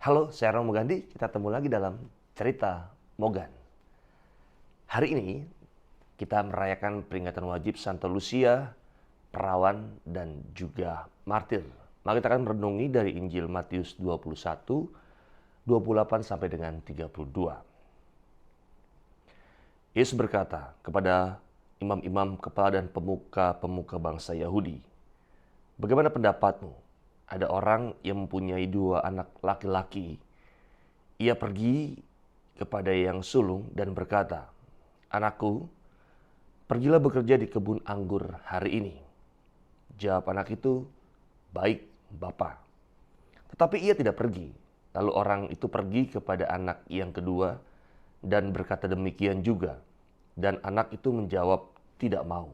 Halo, saya Romo Gandhi. Kita ketemu lagi dalam cerita Mogan. Hari ini kita merayakan peringatan wajib Santa Lucia, perawan dan juga martir. Maka kita akan merenungi dari Injil Matius 21, 28 sampai dengan 32. Yesus berkata kepada imam-imam kepala dan pemuka-pemuka bangsa Yahudi, "Bagaimana pendapatmu? Ada orang yang mempunyai 2 anak laki-laki. Ia pergi kepada yang sulung dan berkata, 'Anakku, pergilah bekerja di kebun anggur hari ini.' Jawab anak itu, 'Baik, Bapa.' Tetapi ia tidak pergi. Lalu orang itu pergi kepada anak yang kedua dan berkata demikian juga. Dan anak itu menjawab, 'Tidak mau.'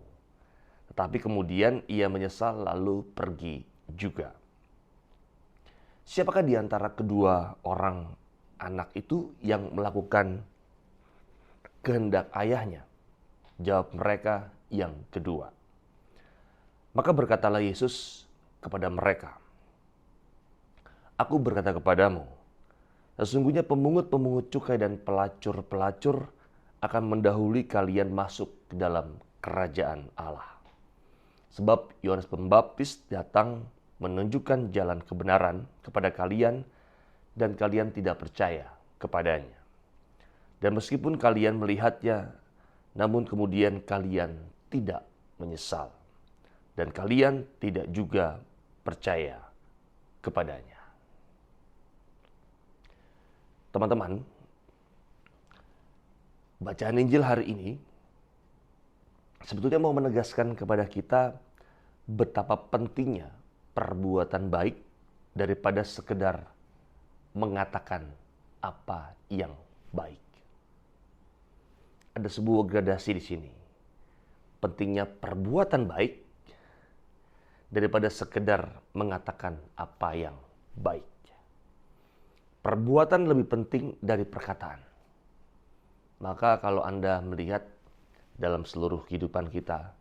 Tetapi kemudian ia menyesal lalu pergi juga. Siapakah di antara kedua orang anak itu yang melakukan kehendak ayahnya?" Jawab mereka, "Yang kedua." Maka berkatalah Yesus kepada mereka, "Aku berkata kepadamu, sesungguhnya pemungut-pemungut cukai dan pelacur-pelacur akan mendahului kalian masuk ke dalam kerajaan Allah. Sebab Yohanes Pembaptis datang menunjukkan jalan kebenaran kepada kalian dan kalian tidak percaya kepadanya. Dan meskipun kalian melihatnya, namun kemudian kalian tidak menyesal. Dan kalian tidak juga percaya kepadanya." Teman-teman, bacaan Injil hari ini sebetulnya mau menegaskan kepada kita betapa pentingnya perbuatan baik daripada sekedar mengatakan apa yang baik. Ada sebuah gradasi di sini. Pentingnya perbuatan baik daripada sekedar mengatakan apa yang baik. Perbuatan lebih penting dari perkataan. Maka kalau Anda melihat dalam seluruh kehidupan kita,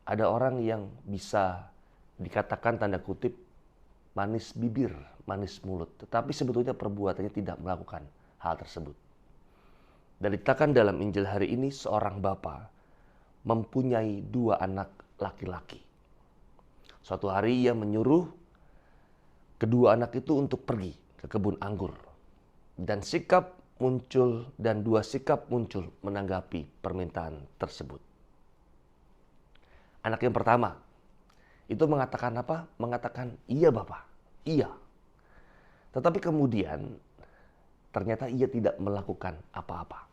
ada orang yang bisa dikatakan tanda kutip manis bibir, manis mulut, tetapi sebetulnya perbuatannya tidak melakukan hal tersebut. Dan dikatakan dalam Injil hari ini, seorang bapa mempunyai 2 anak laki-laki. Suatu hari ia menyuruh kedua anak itu untuk pergi ke kebun anggur. Dan 2 sikap muncul menanggapi permintaan tersebut. Anak yang pertama itu mengatakan apa? Mengatakan, "Iya Bapak, iya." Tetapi kemudian ternyata ia tidak melakukan apa-apa.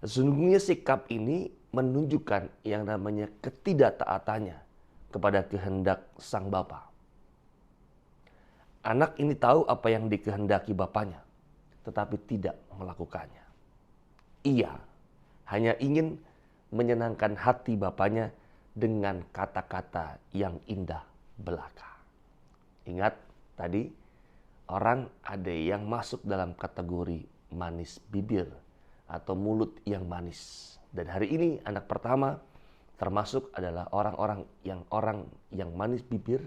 Sesungguhnya sikap ini menunjukkan yang namanya ketidaktaatannya kepada kehendak sang bapa. Anak ini tahu apa yang dikehendaki bapaknya, tetapi tidak melakukannya. Ia hanya ingin menyenangkan hati bapaknya dengan kata-kata yang indah belaka. Ingat tadi, orang ada yang masuk dalam kategori manis bibir atau mulut yang manis. Dan hari ini anak pertama termasuk adalah orang yang manis bibir,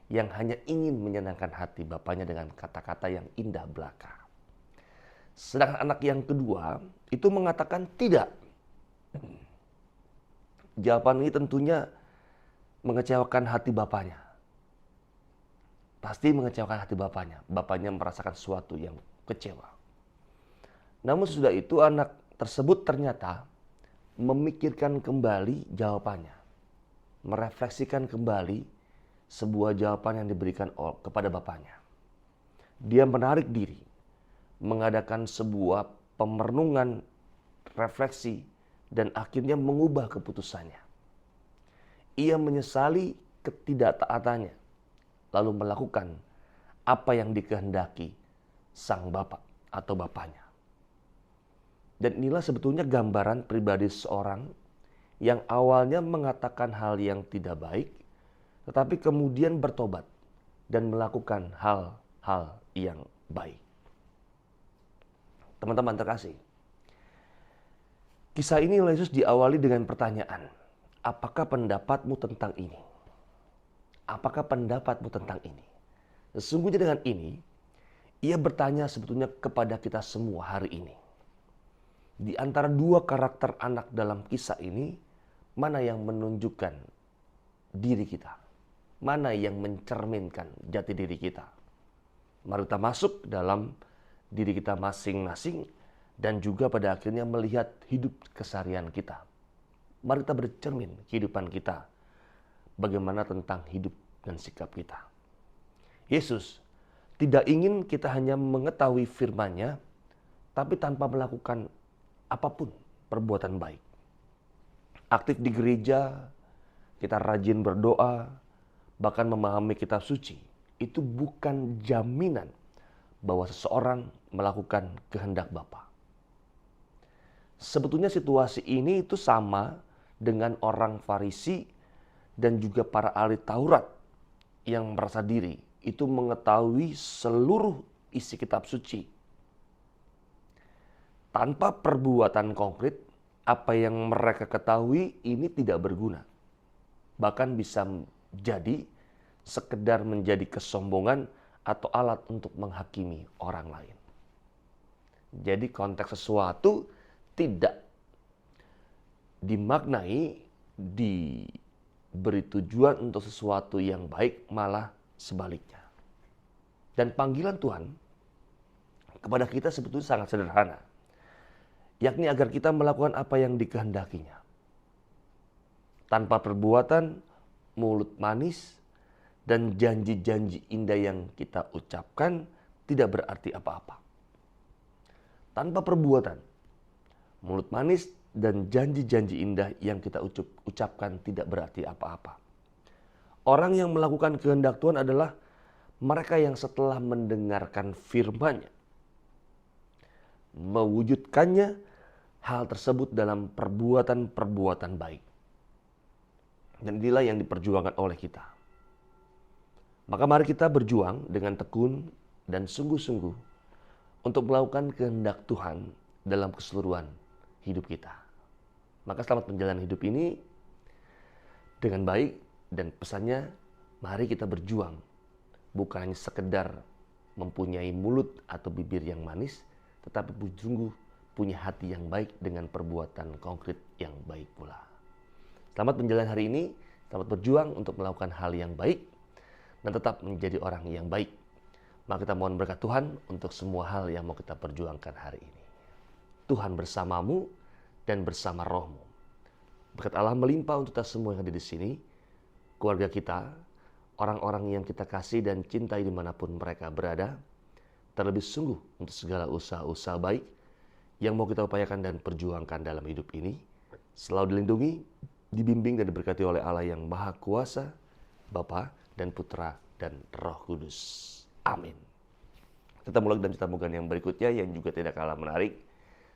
yang hanya ingin menyenangkan hati bapaknya dengan kata-kata yang indah belaka. Sedangkan anak yang kedua itu mengatakan tidak. Jawaban ini tentunya mengecewakan hati bapaknya. Pasti mengecewakan hati bapaknya. Bapaknya merasakan sesuatu yang kecewa. Namun sudah itu anak tersebut ternyata memikirkan kembali jawabannya. Merefleksikan kembali sebuah jawaban yang diberikan kepada bapaknya. Dia menarik diri, mengadakan sebuah pemerenungan, refleksi, dan akhirnya mengubah keputusannya. Ia menyesali ketidaktaatannya, lalu melakukan apa yang dikehendaki sang bapak atau bapaknya. Dan inilah sebetulnya gambaran pribadi seorang yang awalnya mengatakan hal yang tidak baik, tetapi kemudian bertobat dan melakukan hal-hal yang baik. Teman-teman terkasih, kisah ini oleh Yesus diawali dengan pertanyaan, apakah pendapatmu tentang ini? Apakah pendapatmu tentang ini? Sesungguhnya dengan ini, Ia bertanya sebetulnya kepada kita semua hari ini. Di antara dua karakter anak dalam kisah ini, mana yang menunjukkan diri kita? Mana yang mencerminkan jati diri kita? Mari kita masuk dalam diri kita masing-masing dan juga pada akhirnya melihat hidup keseharian kita. Mari kita bercermin kehidupan kita. Bagaimana tentang hidup dan sikap kita. Yesus tidak ingin kita hanya mengetahui firman-Nya, tapi tanpa melakukan apapun perbuatan baik. Aktif di gereja, kita rajin berdoa, bahkan memahami kitab suci, itu bukan jaminan bahwa seseorang melakukan kehendak Bapa. Sebetulnya situasi ini itu sama dengan orang Farisi dan juga para ahli Taurat yang merasa diri itu mengetahui seluruh isi kitab suci. Tanpa perbuatan konkret, apa yang mereka ketahui ini tidak berguna. Bahkan bisa jadi sekedar menjadi kesombongan atau alat untuk menghakimi orang lain. Jadi konteks sesuatu tidak dimaknai, diberi tujuan untuk sesuatu yang baik, malah sebaliknya. Dan panggilan Tuhan kepada kita sebetulnya sangat sederhana, yakni agar kita melakukan apa yang dikehendakinya. Tanpa perbuatan, mulut manis, dan janji-janji indah yang kita ucapkan tidak berarti apa-apa. Tanpa perbuatan, mulut manis, dan janji-janji indah yang kita ucapkan tidak berarti apa-apa. Orang yang melakukan kehendak Tuhan adalah mereka yang setelah mendengarkan firman-Nya, mewujudkannya hal tersebut dalam perbuatan-perbuatan baik. Dan inilah yang diperjuangkan oleh kita. Maka mari kita berjuang dengan tekun dan sungguh-sungguh untuk melakukan kehendak Tuhan dalam keseluruhan hidup kita. Maka selamat menjalani hidup ini dengan baik, dan pesannya mari kita berjuang. Bukan hanya sekedar mempunyai mulut atau bibir yang manis, tetapi sungguh punya hati yang baik dengan perbuatan konkret yang baik pula. Selamat menjalani hari ini, selamat berjuang untuk melakukan hal yang baik dan tetap menjadi orang yang baik. Maka kita mohon berkat Tuhan untuk semua hal yang mau kita perjuangkan hari ini. Tuhan bersamamu dan bersama rohmu. Berkat Allah melimpah untuk kita semua yang ada di sini, keluarga kita, orang-orang yang kita kasih dan cintai dimanapun mereka berada, terlebih sungguh untuk segala usaha-usaha baik yang mau kita upayakan dan perjuangkan dalam hidup ini, selalu dilindungi, dibimbing dan diberkati oleh Allah yang Maha Kuasa, Bapa dan Putra dan Roh Kudus. Amin. Kita mulai dalam cerita Mogan yang berikutnya yang juga tidak kalah menarik.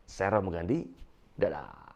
Saya Romo Gandhi. Dadah.